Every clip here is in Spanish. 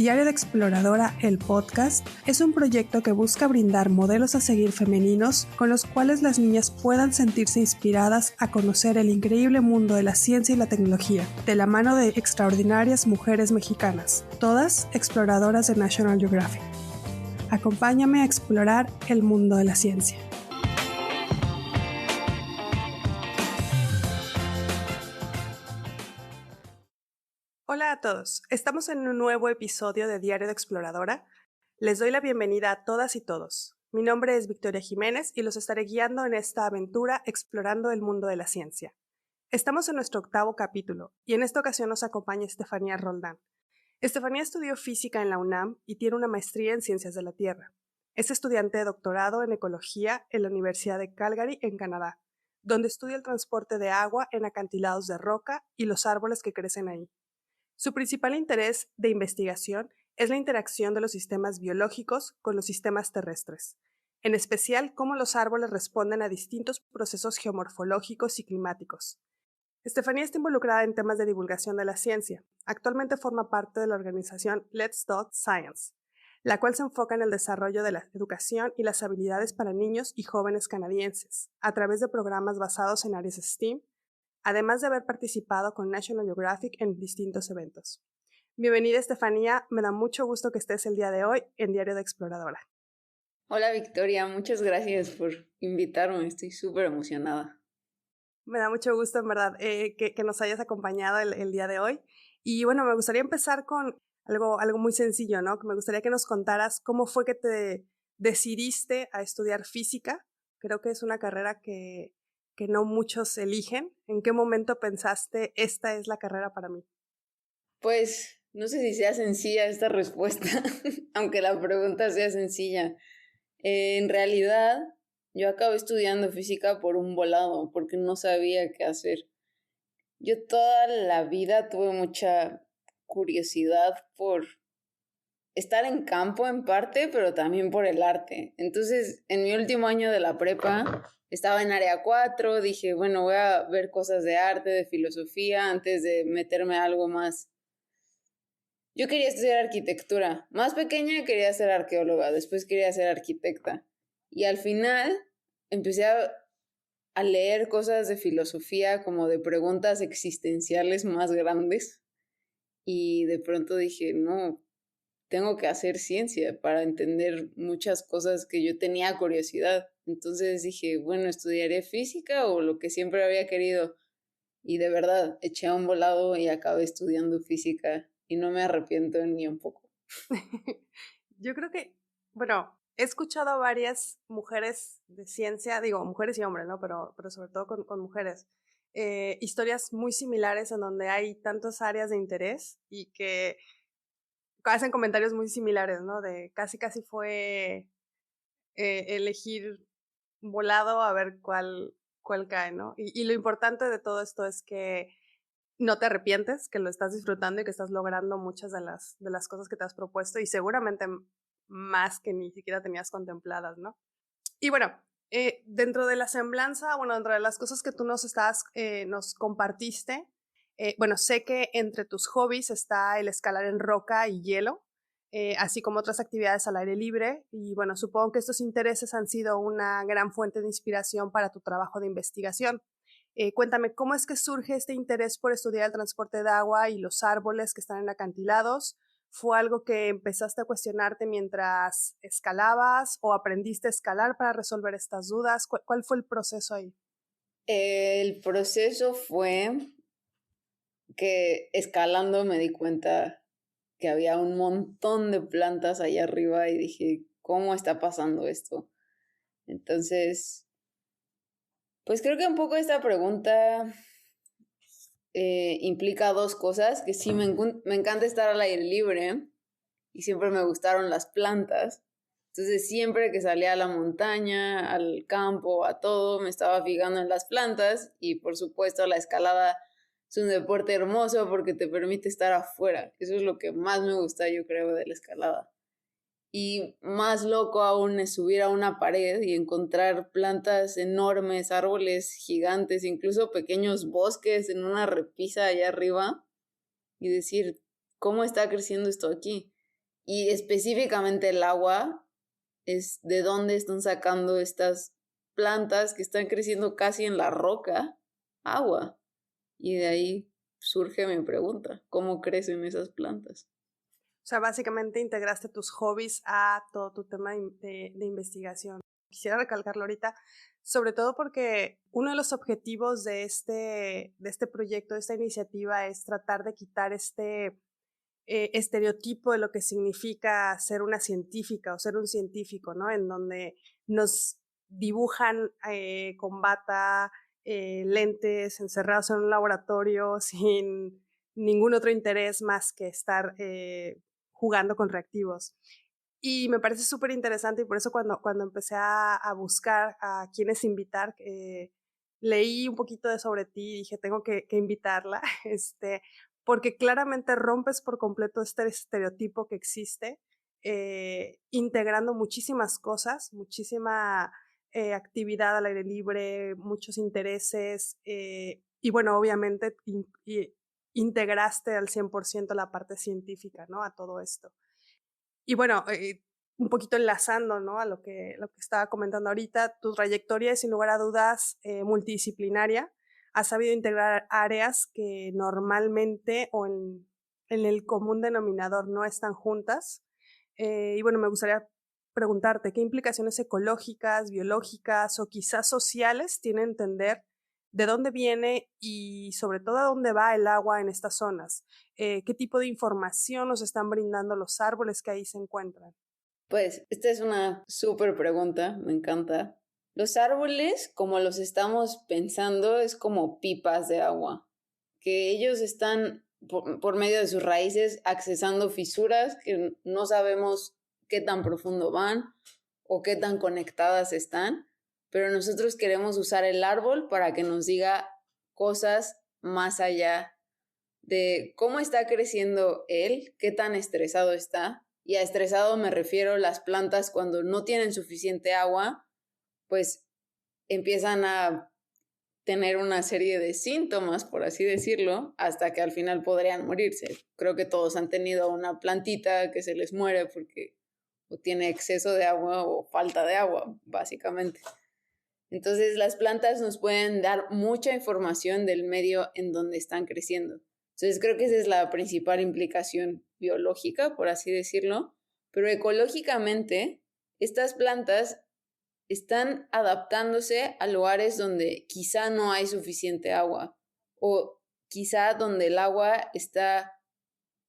Diario de Exploradora, el podcast, es un proyecto que busca brindar modelos a seguir femeninos con los cuales las niñas puedan sentirse inspiradas a conocer el increíble mundo de la ciencia y la tecnología, de la mano de extraordinarias mujeres mexicanas, todas exploradoras de National Geographic. Acompáñame a explorar el mundo de la ciencia. Hola a todos, estamos en un nuevo episodio de Diario de Exploradora. Les doy la bienvenida a todas y todos. Mi nombre es Victoria Jiménez y los estaré guiando en esta aventura explorando el mundo de la ciencia. Estamos en nuestro 8º capítulo y en esta ocasión nos acompaña Estefanía Roldán. Estefanía estudió física en la UNAM y tiene una maestría en Ciencias de la Tierra. Es estudiante de doctorado en Ecología en la Universidad de Calgary, en Canadá, donde estudia el transporte de agua en acantilados de roca y los árboles que crecen ahí. Su principal interés de investigación es la interacción de los sistemas biológicos con los sistemas terrestres, en especial cómo los árboles responden a distintos procesos geomorfológicos y climáticos. Estefanía está involucrada en temas de divulgación de la ciencia. Actualmente forma parte de la organización Let's Talk Science, la cual se enfoca en el desarrollo de la educación y las habilidades para niños y jóvenes canadienses, a través de programas basados en áreas STEAM, además de haber participado con National Geographic en distintos eventos. Bienvenida, Estefanía, me da mucho gusto que estés el día de hoy en Diario de Exploradora. Hola Victoria, muchas gracias por invitarme, estoy súper emocionada. Me da mucho gusto, en verdad, que nos hayas acompañado el día de hoy. Y bueno, me gustaría empezar con algo muy sencillo, ¿no? Me gustaría que nos contaras cómo fue que te decidiste a estudiar física. Creo que es una carrera que no muchos eligen. ¿En qué momento pensaste, esta es la carrera para mí? Pues no sé si sea sencilla esta respuesta, aunque la pregunta sea sencilla. En realidad, yo acabé estudiando física por un volado, porque no sabía qué hacer. Yo toda la vida tuve mucha curiosidad por estar en campo en parte, pero también por el arte. Entonces, en mi último año de la prepa, estaba en área 4, dije, bueno, voy a ver cosas de arte, de filosofía, antes de meterme a algo más. Yo quería estudiar arquitectura. Más pequeña quería ser arqueóloga, después quería ser arquitecta. Y al final empecé a leer cosas de filosofía, como de preguntas existenciales más grandes. Y de pronto dije, no, tengo que hacer ciencia para entender muchas cosas que yo tenía curiosidad. Entonces dije, bueno, estudiaré física o lo que siempre había querido. Y de verdad, eché a un volado y acabé estudiando física y no me arrepiento ni un poco. Yo creo que, bueno, he escuchado a varias mujeres de ciencia, digo, mujeres y hombres, ¿no? Pero sobre todo con mujeres. Historias muy similares en donde hay tantas áreas de interés y que hacen comentarios muy similares, ¿no? De casi fue elegir volado a ver cuál cae, ¿no? Y lo importante de todo esto es que no te arrepientes, que lo estás disfrutando y que estás logrando muchas de las cosas que te has propuesto y seguramente más que ni siquiera tenías contempladas, ¿no? Y bueno, dentro de la semblanza, bueno, dentro de las cosas que tú nos compartiste, bueno, sé que entre tus hobbies está el escalar en roca y hielo, así como otras actividades al aire libre. Y bueno, supongo que estos intereses han sido una gran fuente de inspiración para tu trabajo de investigación. Cuéntame, ¿cómo es que surge este interés por estudiar el transporte de agua y los árboles que están en acantilados? ¿Fue algo que empezaste a cuestionarte mientras escalabas o aprendiste a escalar para resolver estas dudas? ¿Cuál fue el proceso ahí? El proceso fue que escalando me di cuenta que había un montón de plantas allá arriba y dije, ¿cómo está pasando esto? Entonces, pues creo que un poco esta pregunta implica dos cosas, que sí me encanta estar al aire libre y siempre me gustaron las plantas. Entonces siempre que salía a la montaña, al campo, a todo, me estaba fijando en las plantas y por supuesto la escalada es un deporte hermoso porque te permite estar afuera. Eso es lo que más me gusta, yo creo, de la escalada. Y más loco aún es subir a una pared y encontrar plantas enormes, árboles gigantes, incluso pequeños bosques en una repisa allá arriba y decir, ¿cómo está creciendo esto aquí? Y específicamente el agua es de dónde están sacando estas plantas que están creciendo casi en la roca, agua. Y de ahí surge mi pregunta, ¿cómo crecen esas plantas? O sea, básicamente integraste tus hobbies a todo tu tema de investigación. Quisiera recalcarlo ahorita, sobre todo porque uno de los objetivos de este proyecto, de esta iniciativa, es tratar de quitar este estereotipo de lo que significa ser una científica o ser un científico, ¿no? En donde nos dibujan con bata, lentes, encerrados en un laboratorio sin ningún otro interés más que estar jugando con reactivos. Y me parece súper interesante y por eso cuando empecé a buscar a quiénes invitar, leí un poquito de sobre ti y dije, tengo que invitarla, porque claramente rompes por completo este estereotipo que existe, integrando muchísimas cosas, muchísima actividad al aire libre, muchos intereses, y bueno, obviamente integraste al 100% la parte científica, ¿no? A todo esto. Y bueno, un poquito enlazando, ¿no? A lo que estaba comentando ahorita, tu trayectoria es sin lugar a dudas multidisciplinaria. Has sabido integrar áreas que normalmente o en el común denominador no están juntas. Y bueno, me gustaría preguntarte, ¿qué implicaciones ecológicas, biológicas o quizás sociales tiene entender de dónde viene y sobre todo a dónde va el agua en estas zonas? ¿Qué tipo de información nos están brindando los árboles que ahí se encuentran? Pues esta es una súper pregunta, me encanta. Los árboles, como los estamos pensando, es como pipas de agua, que ellos están por medio de sus raíces accesando fisuras que no sabemos qué tan profundo van o qué tan conectadas están, pero nosotros queremos usar el árbol para que nos diga cosas más allá de cómo está creciendo él, qué tan estresado está. Y a estresado me refiero a las plantas cuando no tienen suficiente agua, pues empiezan a tener una serie de síntomas, por así decirlo, hasta que al final podrían morirse. Creo que todos han tenido una plantita que se les muere porque o tiene exceso de agua o falta de agua, básicamente. Entonces, las plantas nos pueden dar mucha información del medio en donde están creciendo. Entonces, creo que esa es la principal implicación biológica, por así decirlo. Pero ecológicamente, estas plantas están adaptándose a lugares donde quizá no hay suficiente agua o quizá donde el agua está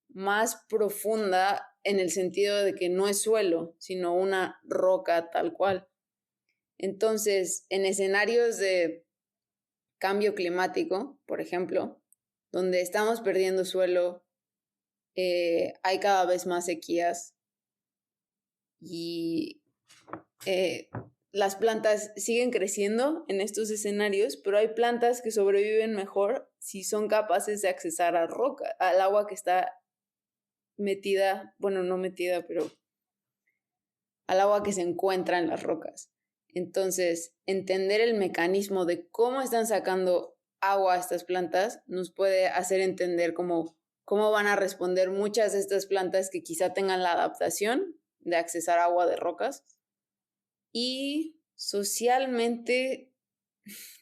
más profunda en el sentido de que no es suelo, sino una roca tal cual. Entonces, en escenarios de cambio climático, por ejemplo, donde estamos perdiendo suelo, hay cada vez más sequías y las plantas siguen creciendo en estos escenarios, pero hay plantas que sobreviven mejor si son capaces de accesar a roca, al agua que está metida, bueno, no metida, pero al agua que se encuentra en las rocas. Entonces, entender el mecanismo de cómo están sacando agua a estas plantas nos puede hacer entender cómo van a responder muchas de estas plantas que quizá tengan la adaptación de accesar agua de rocas. Y socialmente,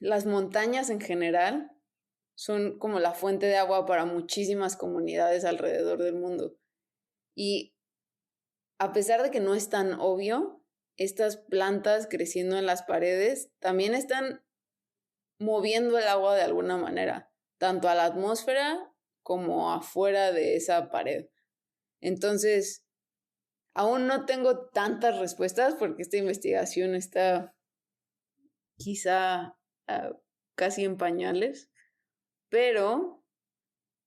las montañas en general son como la fuente de agua para muchísimas comunidades alrededor del mundo. Y a pesar de que no es tan obvio, estas plantas creciendo en las paredes también están moviendo el agua de alguna manera, tanto a la atmósfera como afuera de esa pared. Entonces, aún no tengo tantas respuestas porque esta investigación está quizá casi en pañales, pero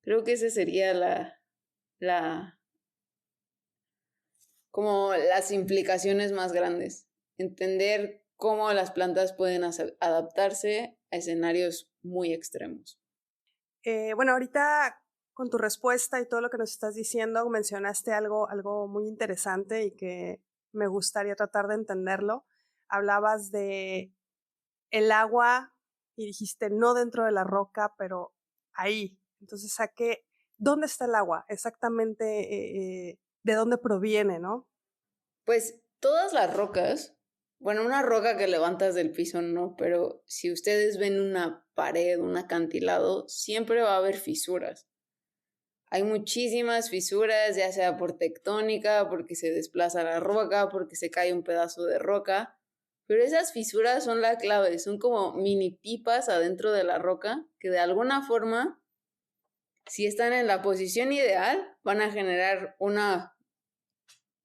creo que esa sería como las implicaciones más grandes. Entender cómo las plantas pueden adaptarse a escenarios muy extremos. Bueno, ahorita con tu respuesta y todo lo que nos estás diciendo, mencionaste algo muy interesante y que me gustaría tratar de entenderlo. Hablabas de el agua y dijiste no dentro de la roca, pero ahí. Entonces, ¿dónde está el agua? Exactamente, de dónde proviene, ¿no? Pues todas las rocas, bueno, una roca que levantas del piso no, pero si ustedes ven una pared, un acantilado, siempre va a haber fisuras. Hay muchísimas fisuras, ya sea por tectónica, porque se desplaza la roca, porque se cae un pedazo de roca, pero esas fisuras son la clave, son como mini pipas adentro de la roca que de alguna forma, si están en la posición ideal, van a generar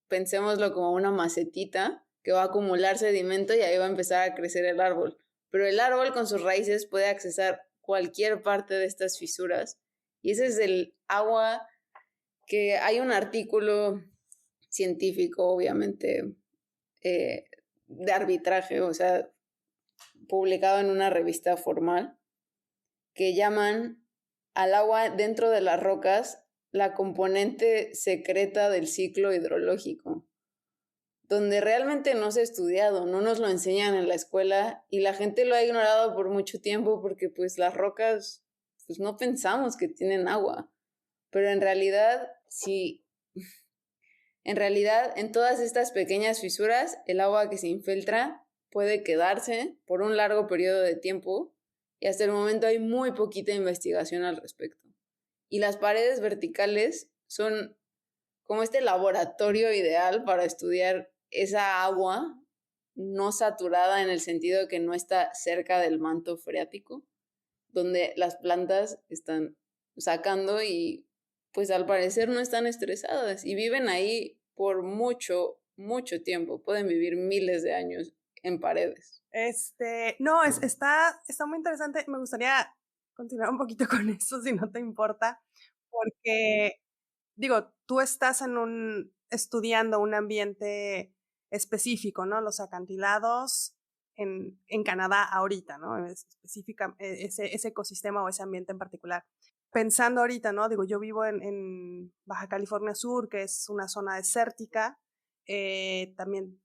pensémoslo como una macetita que va a acumular sedimento y ahí va a empezar a crecer el árbol. Pero el árbol con sus raíces puede accesar cualquier parte de estas fisuras y ese es el agua que hay un artículo científico, obviamente, de arbitraje, o sea, publicado en una revista formal, que llaman al agua dentro de las rocas la componente secreta del ciclo hidrológico, donde realmente no se ha estudiado, no nos lo enseñan en la escuela y la gente lo ha ignorado por mucho tiempo porque pues las rocas, pues no pensamos que tienen agua, pero en realidad, sí, en realidad en todas estas pequeñas fisuras, el agua que se infiltra puede quedarse por un largo periodo de tiempo y hasta el momento hay muy poquita investigación al respecto. Y las paredes verticales son como este laboratorio ideal para estudiar esa agua no saturada en el sentido de que no está cerca del manto freático, donde las plantas están sacando y pues al parecer no están estresadas y viven ahí por mucho, mucho tiempo. Pueden vivir miles de años en paredes. No, está muy interesante. Me gustaría continuar un poquito con eso, si no te importa, porque, digo, tú estás estudiando un ambiente específico, ¿no? Los acantilados en Canadá ahorita, ¿no? Específica, ese ecosistema o ese ambiente en particular. Pensando ahorita, ¿no? Digo, yo vivo en Baja California Sur, que es una zona desértica. También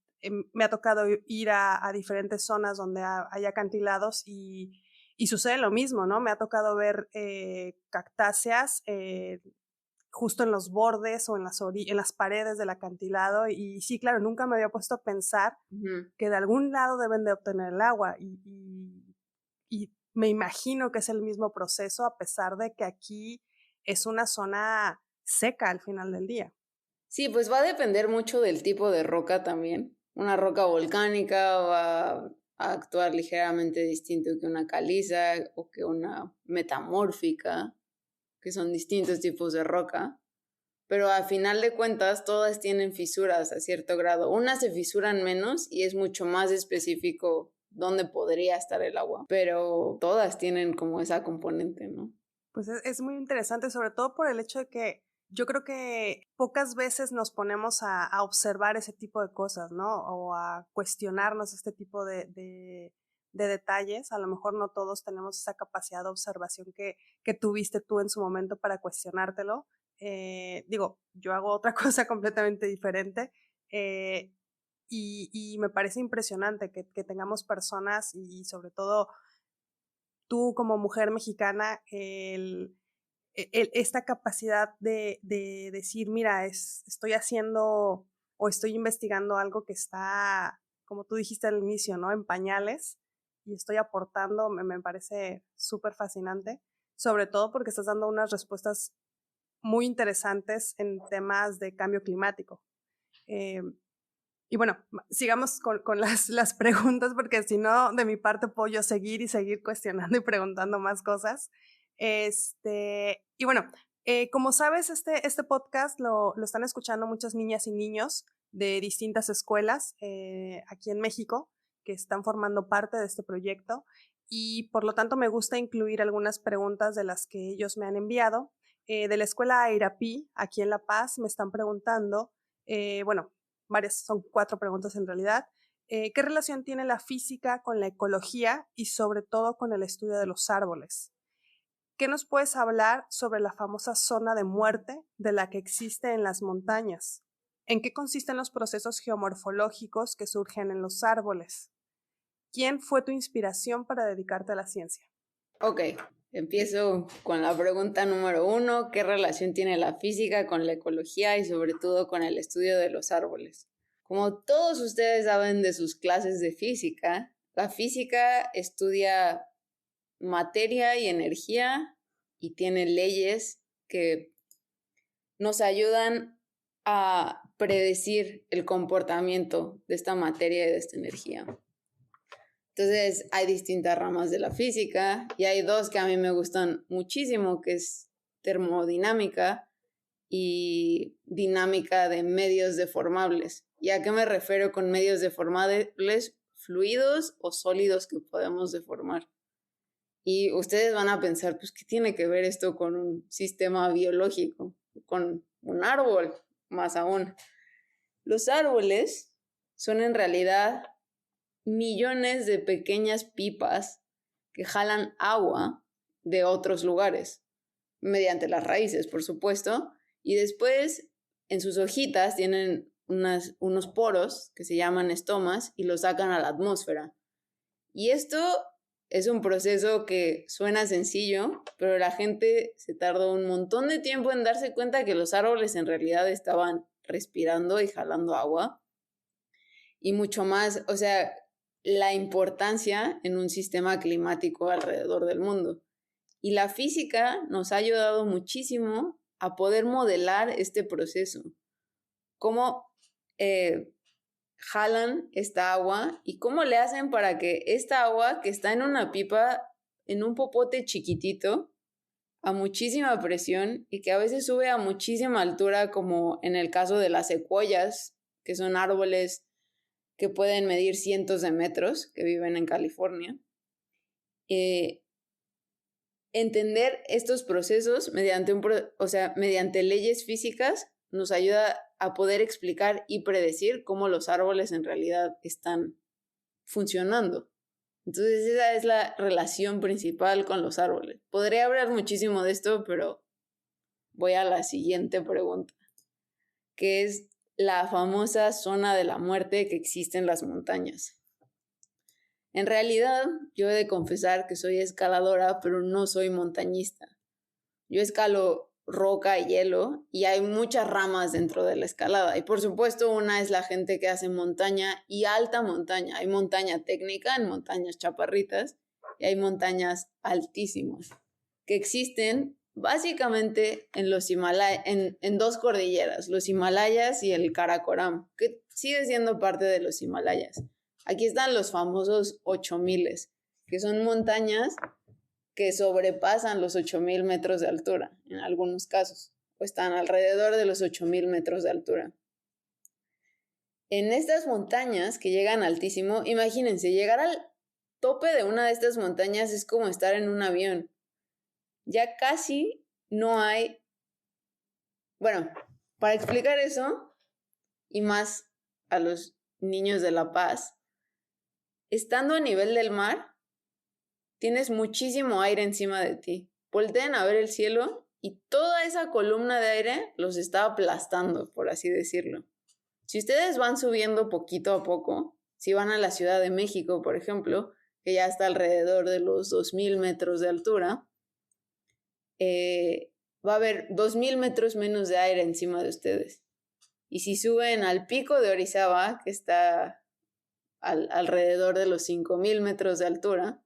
me ha tocado ir a diferentes zonas donde hay acantilados y sucede lo mismo, ¿no? Me ha tocado ver cactáceas justo en los bordes o en las paredes del acantilado y sí, claro, nunca me había puesto a pensar que de algún lado deben de obtener el agua y me imagino que es el mismo proceso a pesar de que aquí es una zona seca al final del día. Sí, pues va a depender mucho del tipo de roca también. Una roca volcánica va a actuar ligeramente distinto que una caliza o que una metamórfica, que son distintos tipos de roca. Pero a final de cuentas todas tienen fisuras a cierto grado. Unas se fisuran menos y es mucho más específico dónde podría estar el agua, pero todas tienen como esa componente, ¿no? Pues es muy interesante, sobre todo por el hecho de que yo creo que pocas veces nos ponemos a observar ese tipo de cosas, ¿no? O a cuestionarnos este tipo de detalles. A lo mejor no todos tenemos esa capacidad de observación que tuviste tú en su momento para cuestionártelo. Digo, yo hago otra cosa completamente diferente y me parece impresionante que tengamos personas y sobre todo tú como mujer mexicana, esta capacidad de decir, mira, estoy haciendo o estoy investigando algo que está, como tú dijiste al inicio, ¿no? En pañales y estoy aportando, me parece súper fascinante, sobre todo porque estás dando unas respuestas muy interesantes en temas de cambio climático. Y bueno, sigamos con las preguntas, porque si no, de mi parte puedo yo seguir y seguir cuestionando y preguntando más cosas. Y bueno, como sabes, este podcast lo están escuchando muchas niñas y niños de distintas escuelas aquí en México que están formando parte de este proyecto y por lo tanto me gusta incluir algunas preguntas de las que ellos me han enviado. De la escuela Airapí, aquí en La Paz, me están preguntando, bueno, son 4 preguntas en realidad. ¿Qué relación tiene la física con la ecología y sobre todo con el estudio de los árboles? ¿Qué nos puedes hablar sobre la famosa zona de muerte de la que existe en las montañas? ¿En qué consisten los procesos geomorfológicos que surgen en los árboles? ¿Quién fue tu inspiración para dedicarte a la ciencia? Ok, Empiezo con la pregunta número 1. ¿Qué relación tiene la física con la ecología y sobre todo con el estudio de los árboles? Como todos ustedes saben de sus clases de física, la física estudia materia y energía y tiene leyes que nos ayudan a predecir el comportamiento de esta materia y de esta energía. Entonces hay distintas ramas de la física y hay dos que a mí me gustan muchísimo, que es termodinámica y dinámica de medios deformables. ¿Y a qué me refiero con medios deformables? Fluidos o sólidos que podemos deformar. Y ustedes van a pensar, pues, ¿qué tiene que ver esto con un sistema biológico? Con un árbol, más aún. Los árboles son en realidad millones de pequeñas pipas que jalan agua de otros lugares, mediante las raíces, por supuesto, y después en sus hojitas tienen unos poros que se llaman estomas y los sacan a la atmósfera. Y esto es un proceso que suena sencillo, pero la gente se tardó un montón de tiempo en darse cuenta que los árboles en realidad estaban respirando y jalando agua. Y mucho más, o sea, la importancia en un sistema climático alrededor del mundo. Y la física nos ha ayudado muchísimo a poder modelar este proceso. Cómo jalan esta agua y cómo le hacen para que esta agua que está en una pipa, en un popote chiquitito, a muchísima presión y que a veces sube a muchísima altura, como en el caso de las secuoyas, que son árboles que pueden medir cientos de metros, que viven en California. Entender estos procesos mediante leyes físicas nos ayuda a poder explicar y predecir cómo los árboles en realidad están funcionando. Entonces esa es la relación principal con los árboles. Podría hablar muchísimo de esto, pero voy a la siguiente pregunta, que es la famosa zona de la muerte que existe en las montañas. En realidad, yo he de confesar que soy escaladora, pero no soy montañista. Yo escalo roca y hielo y hay muchas ramas dentro de la escalada. Y por supuesto, una es la gente que hace montaña y alta montaña. Hay montaña técnica en montañas chaparritas y hay montañas altísimas que existen básicamente en los en dos cordilleras, los Himalayas y el Karakoram, que sigue siendo parte de los Himalayas. Aquí están los famosos 8000, que son montañas que sobrepasan los 8000 metros de altura, en algunos casos, o están alrededor de los 8000 metros de altura. En estas montañas que llegan altísimo, imagínense, llegar al tope de una de estas montañas es como estar en un avión. Ya casi no hay... Bueno, para explicar eso, y más a los niños de La Paz, estando a nivel del mar, tienes muchísimo aire encima de ti. Volteen a ver el cielo y toda esa columna de aire los está aplastando, por así decirlo. Si ustedes van subiendo poquito a poco, si van a la Ciudad de México, por ejemplo, que ya está alrededor de los 2000 metros de altura, va a haber 2000 metros menos de aire encima de ustedes. Y si suben al pico de Orizaba, que está alrededor de los 5000 metros de altura,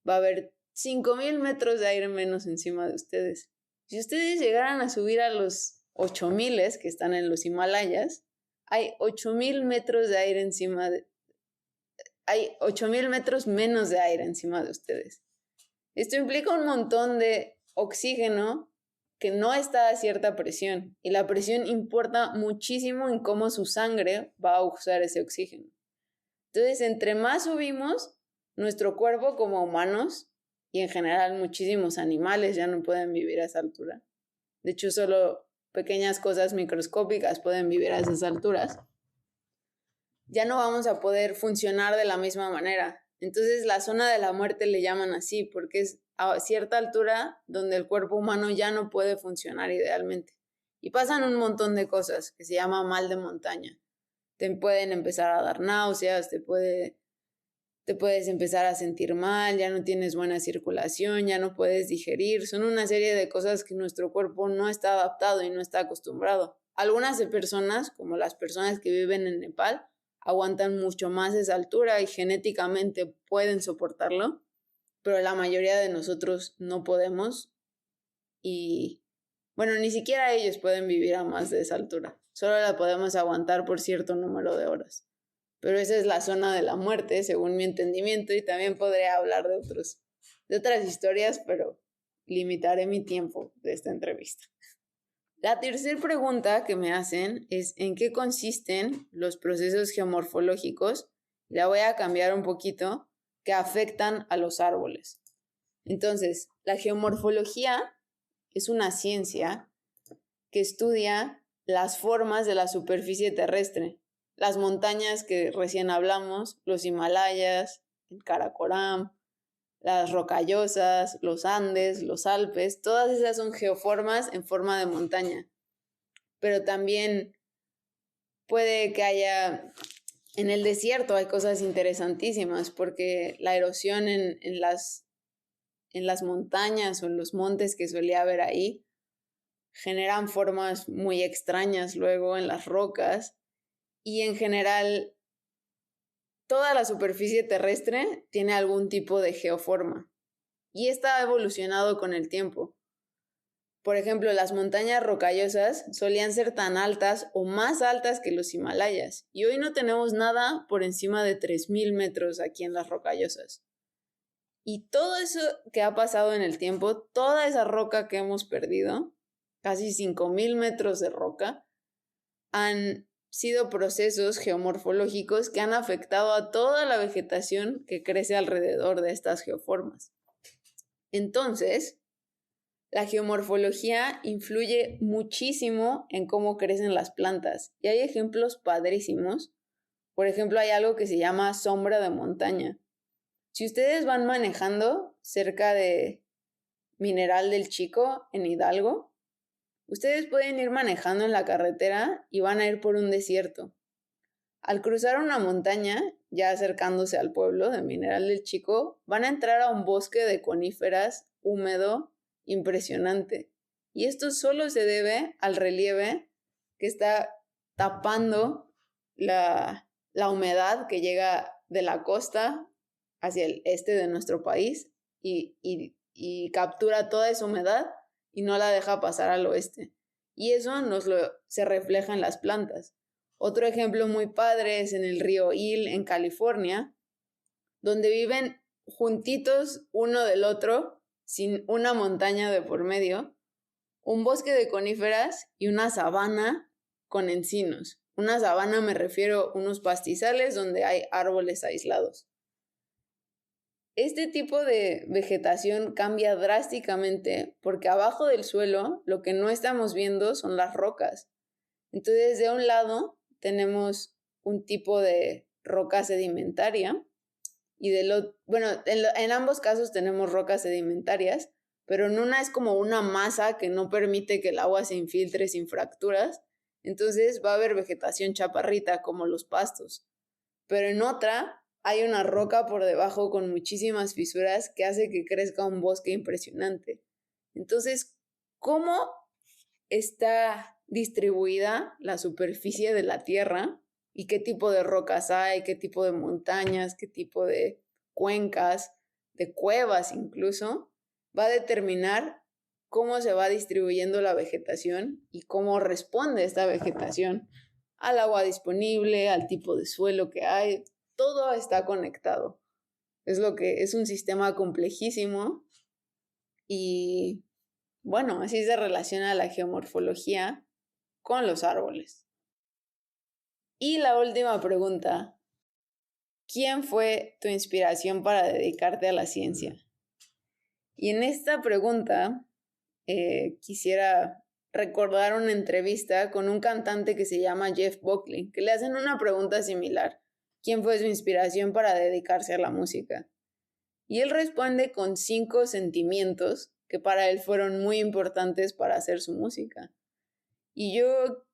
va a haber 5000 metros de aire menos encima de ustedes. Si ustedes llegaran a subir a los 8000, que están en los Himalayas, hay 8000 metros de aire hay 8000 metros menos de aire encima de ustedes. Esto implica un montón de oxígeno que no está a cierta presión, y la presión importa muchísimo en cómo su sangre va a usar ese oxígeno. Entonces, entre más subimos, nuestro cuerpo como humanos, y en general muchísimos animales ya no pueden vivir a esa altura. De hecho, solo pequeñas cosas microscópicas pueden vivir a esas alturas. Ya no vamos a poder funcionar de la misma manera. Entonces, la zona de la muerte le llaman así, porque es a cierta altura donde el cuerpo humano ya no puede funcionar idealmente. Y pasan un montón de cosas que se llama mal de montaña. Te pueden empezar a dar náuseas, te puede te puedes empezar a sentir mal, ya no tienes buena circulación, ya no puedes digerir. Son una serie de cosas que nuestro cuerpo no está adaptado y no está acostumbrado. Algunas de personas, como las personas que viven en Nepal, aguantan mucho más esa altura y genéticamente pueden soportarlo, pero la mayoría de nosotros no podemos y, bueno, ni siquiera ellos pueden vivir a más de esa altura. Solo la podemos aguantar por cierto número de horas. Pero esa es la zona de la muerte, según mi entendimiento, y también podría hablar de otras historias, pero limitaré mi tiempo de esta entrevista. La tercera pregunta que me hacen es ¿en qué consisten los procesos geomorfológicos? La voy a cambiar un poquito, que afectan a los árboles. Entonces, la geomorfología es una ciencia que estudia las formas de la superficie terrestre. Las montañas que recién hablamos, los Himalayas, el Karakoram, las Rocallosas, los Andes, los Alpes, todas esas son geoformas en forma de montaña. Pero también puede que haya, en el desierto hay cosas interesantísimas, porque la erosión en las montañas o en los montes que solía haber ahí generan formas muy extrañas luego en las rocas y en general toda la superficie terrestre tiene algún tipo de geoforma y esta ha evolucionado con el tiempo. Por ejemplo, las montañas rocallosas solían ser tan altas o más altas que los Himalayas y hoy no tenemos nada por encima de 3,000 metros aquí en las Rocallosas. Y todo eso que ha pasado en el tiempo, toda esa roca que hemos perdido, casi 5,000 metros de roca, han sido procesos geomorfológicos que han afectado a toda la vegetación que crece alrededor de estas geoformas. Entonces, la geomorfología influye muchísimo en cómo crecen las plantas y hay ejemplos padrísimos. Por ejemplo, hay algo que se llama sombra de montaña. Si ustedes van manejando cerca de Mineral del Chico, en Hidalgo, ustedes pueden ir manejando en la carretera y van a ir por un desierto. Al cruzar una montaña, ya acercándose al pueblo de Mineral del Chico, van a entrar a un bosque de coníferas húmedo impresionante. Y esto solo se debe al relieve que está tapando la humedad que llega de la costa hacia el este de nuestro país y captura toda esa humedad y no la deja pasar al oeste. Y eso se refleja en las plantas. Otro ejemplo muy padre es en el río Hill, en California, donde viven juntitos uno del otro, sin una montaña de por medio, un bosque de coníferas y una sabana con encinos. Una sabana me refiero a unos pastizales donde hay árboles aislados. Este tipo de vegetación cambia drásticamente porque abajo del suelo lo que no estamos viendo son las rocas. Entonces, de un lado tenemos un tipo de roca sedimentaria y en ambos casos tenemos rocas sedimentarias, pero en una es como una masa que no permite que el agua se infiltre sin fracturas, entonces va a haber vegetación chaparrita como los pastos. Pero en otra hay una roca por debajo con muchísimas fisuras que hace que crezca un bosque impresionante. Entonces, ¿cómo está distribuida la superficie de la Tierra y qué tipo de rocas hay, qué tipo de montañas, qué tipo de cuencas, de cuevas incluso, va a determinar cómo se va distribuyendo la vegetación y cómo responde esta vegetación al agua disponible, al tipo de suelo que hay? Todo está conectado. Es un sistema complejísimo y bueno, así se relaciona la geomorfología con los árboles. Y la última pregunta, ¿quién fue tu inspiración para dedicarte a la ciencia? Y en esta pregunta quisiera recordar una entrevista con un cantante que se llama Jeff Buckley, que le hacen una pregunta similar. ¿Quién fue su inspiración para dedicarse a la música? Y él responde con 5 sentimientos que para él fueron muy importantes para hacer su música. Y yo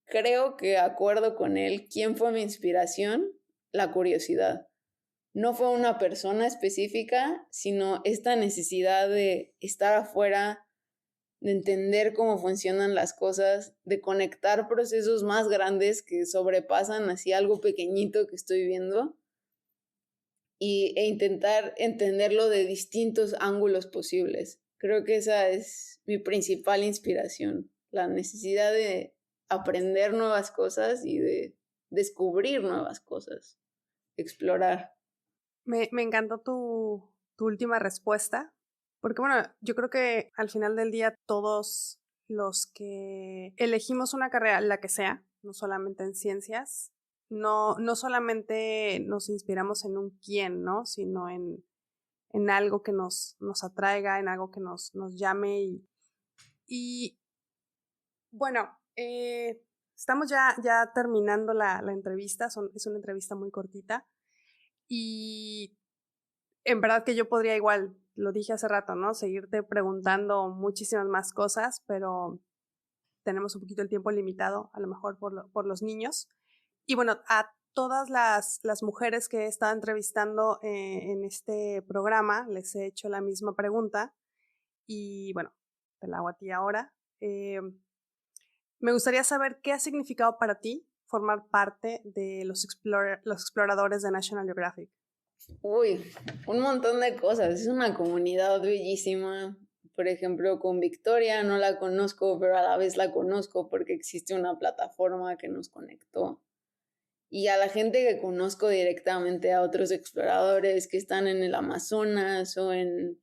creo que acuerdo con él. ¿Quién fue mi inspiración? La curiosidad. no fue una persona específica, sino esta necesidad de estar afuera, de entender cómo funcionan las cosas, de conectar procesos más grandes que sobrepasan así algo pequeñito que estoy viendo e intentar entenderlo de distintos ángulos posibles. Creo que esa es mi principal inspiración, la necesidad de aprender nuevas cosas y de descubrir nuevas cosas, explorar. Me encantó tu última respuesta, porque bueno, yo creo que al final del día todos los que elegimos una carrera, la que sea, no solamente en ciencias, no solamente nos inspiramos en un quién, ¿no? Sino en algo que nos atraiga, en algo que nos llame y bueno, estamos ya terminando la entrevista, es una entrevista muy cortita y en verdad que yo podría igual, lo dije hace rato, ¿no? Seguirte preguntando muchísimas más cosas, pero tenemos un poquito el tiempo limitado, a lo mejor por los niños. Y bueno, a todas las mujeres que he estado entrevistando en este programa, les he hecho la misma pregunta y bueno, te la hago a ti ahora. Me gustaría saber qué ha significado para ti formar parte de los exploradores de National Geographic. Uy, un montón de cosas. Es una comunidad bellísima. Por ejemplo, con Victoria no la conozco, pero a la vez la conozco porque existe una plataforma que nos conectó. Y a la gente que conozco directamente, a otros exploradores que están en el Amazonas o en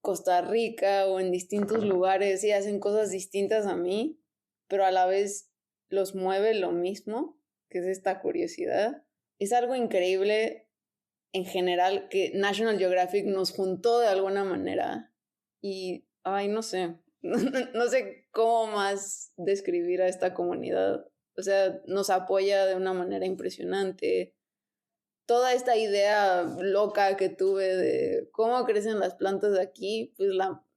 Costa Rica o en distintos lugares y hacen cosas distintas a mí, pero a la vez los mueve lo mismo, que es esta curiosidad. Es algo increíble en general que National Geographic nos juntó de alguna manera y, ay, no sé, no sé cómo más describir a esta comunidad. O sea, nos apoya de una manera impresionante. Toda esta idea loca que tuve de cómo crecen las plantas de aquí, pues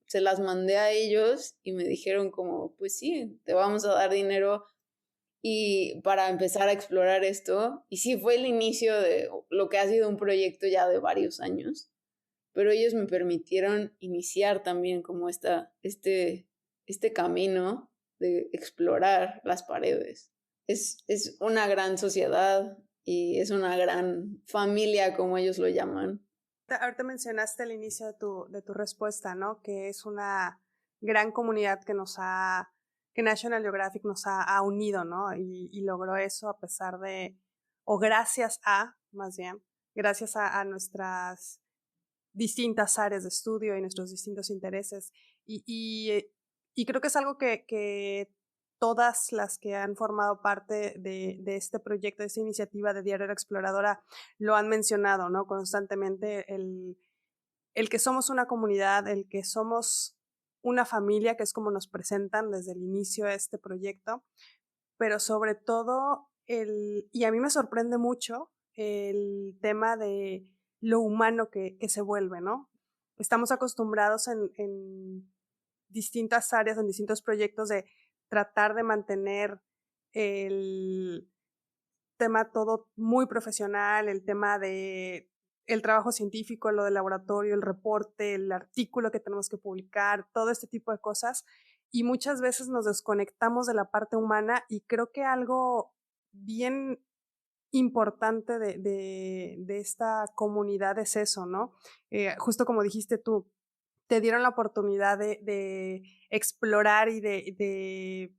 se las mandé a ellos y me dijeron como, pues sí, te vamos a dar dinero y para empezar a explorar esto. Y sí, fue el inicio de lo que ha sido un proyecto ya de varios años, pero ellos me permitieron iniciar también como este camino de explorar las paredes. Es una gran sociedad y es una gran familia, como ellos lo llaman. Ahorita mencionaste al inicio de tu respuesta, ¿no? Que es una gran comunidad que National Geographic nos ha unido, ¿no? Y logró eso a pesar de, o gracias a, más bien, gracias a nuestras distintas áreas de estudio y nuestros distintos intereses. Y creo que es algo que todas las que han formado parte de este proyecto, de esta iniciativa de Diario La Exploradora, lo han mencionado, ¿no? Constantemente el que somos una comunidad, el que somos una familia, que es como nos presentan desde el inicio de este proyecto, pero sobre todo y a mí me sorprende mucho el tema de lo humano que se vuelve, ¿no? Estamos acostumbrados en distintas áreas, en distintos proyectos de tratar de mantener el tema todo muy profesional, el tema de el trabajo científico, lo del laboratorio, el reporte, el artículo que tenemos que publicar, todo este tipo de cosas. Y muchas veces nos desconectamos de la parte humana y creo que algo bien importante de esta comunidad es eso, ¿no? Justo como dijiste tú, te dieron la oportunidad de explorar y de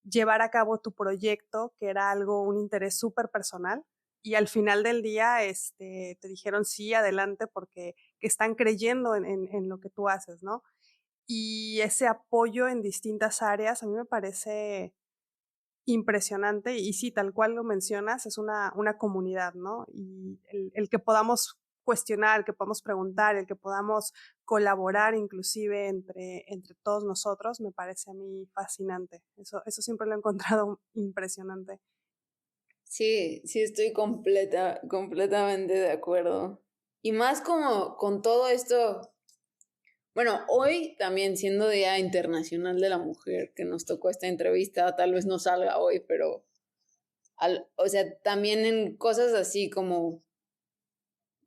llevar a cabo tu proyecto, que era algo, un interés súper personal, y al final del día te dijeron sí, adelante, porque que están creyendo en lo que tú haces, ¿no? Y ese apoyo en distintas áreas a mí me parece impresionante y sí, tal cual lo mencionas, es una comunidad, ¿no? Y el que podamos cuestionar, el que podamos preguntar, el que podamos colaborar inclusive entre todos nosotros, me parece a mí fascinante. Eso siempre lo he encontrado impresionante. Sí, sí estoy completamente de acuerdo. Y más como con todo esto, bueno, hoy también siendo Día Internacional de la Mujer, que nos tocó esta entrevista, tal vez no salga hoy, pero, o sea, también en cosas así como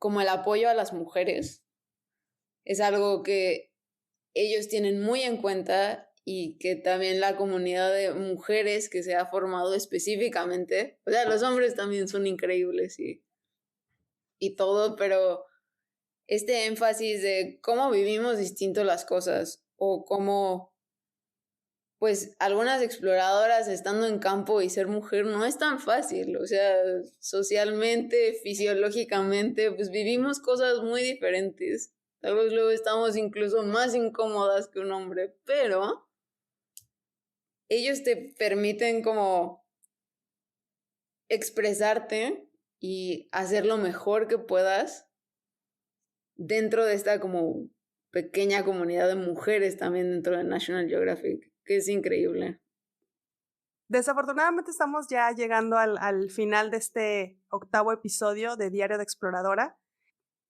como el apoyo a las mujeres es algo que ellos tienen muy en cuenta y que también la comunidad de mujeres que se ha formado específicamente, o sea, los hombres también son increíbles y todo, pero este énfasis de cómo vivimos distinto las cosas o cómo, pues, algunas exploradoras estando en campo y ser mujer no es tan fácil, o sea, socialmente, fisiológicamente, pues vivimos cosas muy diferentes. Tal vez luego estamos incluso más incómodas que un hombre, pero ellos te permiten como expresarte y hacer lo mejor que puedas dentro de esta como pequeña comunidad de mujeres también dentro de National Geographic, que es increíble. Desafortunadamente estamos ya llegando al final de este 8º episodio de Diario de Exploradora.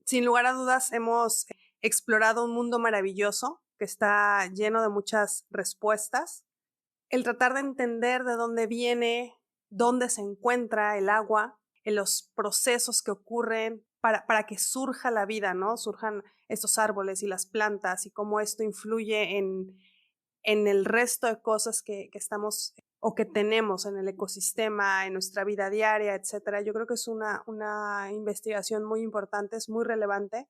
Sin lugar a dudas hemos explorado un mundo maravilloso que está lleno de muchas respuestas. El tratar de entender de dónde viene, dónde se encuentra el agua, en los procesos que ocurren para que surja la vida, ¿no? Surjan estos árboles y las plantas y cómo esto influye en el resto de cosas que estamos o que tenemos en el ecosistema, en nuestra vida diaria, etcétera. Yo creo que es una investigación muy importante, es muy relevante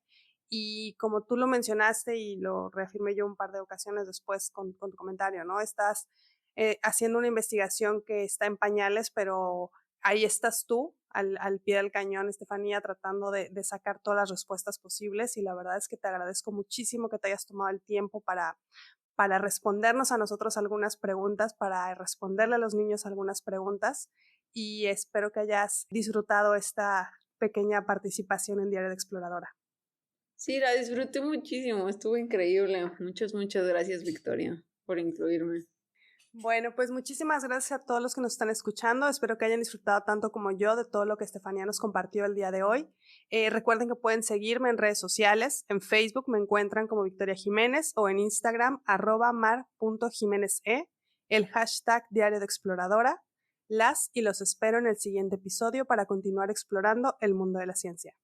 y como tú lo mencionaste y lo reafirmé yo un par de ocasiones después con tu comentario, ¿no? Estás haciendo una investigación que está en pañales, pero ahí estás tú al pie del cañón, Estefanía, tratando de sacar todas las respuestas posibles y la verdad es que te agradezco muchísimo que te hayas tomado el tiempo para respondernos a nosotros algunas preguntas, para responderle a los niños algunas preguntas y espero que hayas disfrutado esta pequeña participación en Diario de Exploradora. Sí, la disfruté muchísimo, estuvo increíble. Muchas gracias, Victoria, por incluirme. Bueno, pues muchísimas gracias a todos los que nos están escuchando. Espero que hayan disfrutado tanto como yo de todo lo que Estefanía nos compartió el día de hoy. Recuerden que pueden seguirme en redes sociales. En Facebook me encuentran como Victoria Jiménez o en Instagram @mar.jiméneze, el hashtag Diario de Exploradora. Las y los espero en el siguiente episodio para continuar explorando el mundo de la ciencia.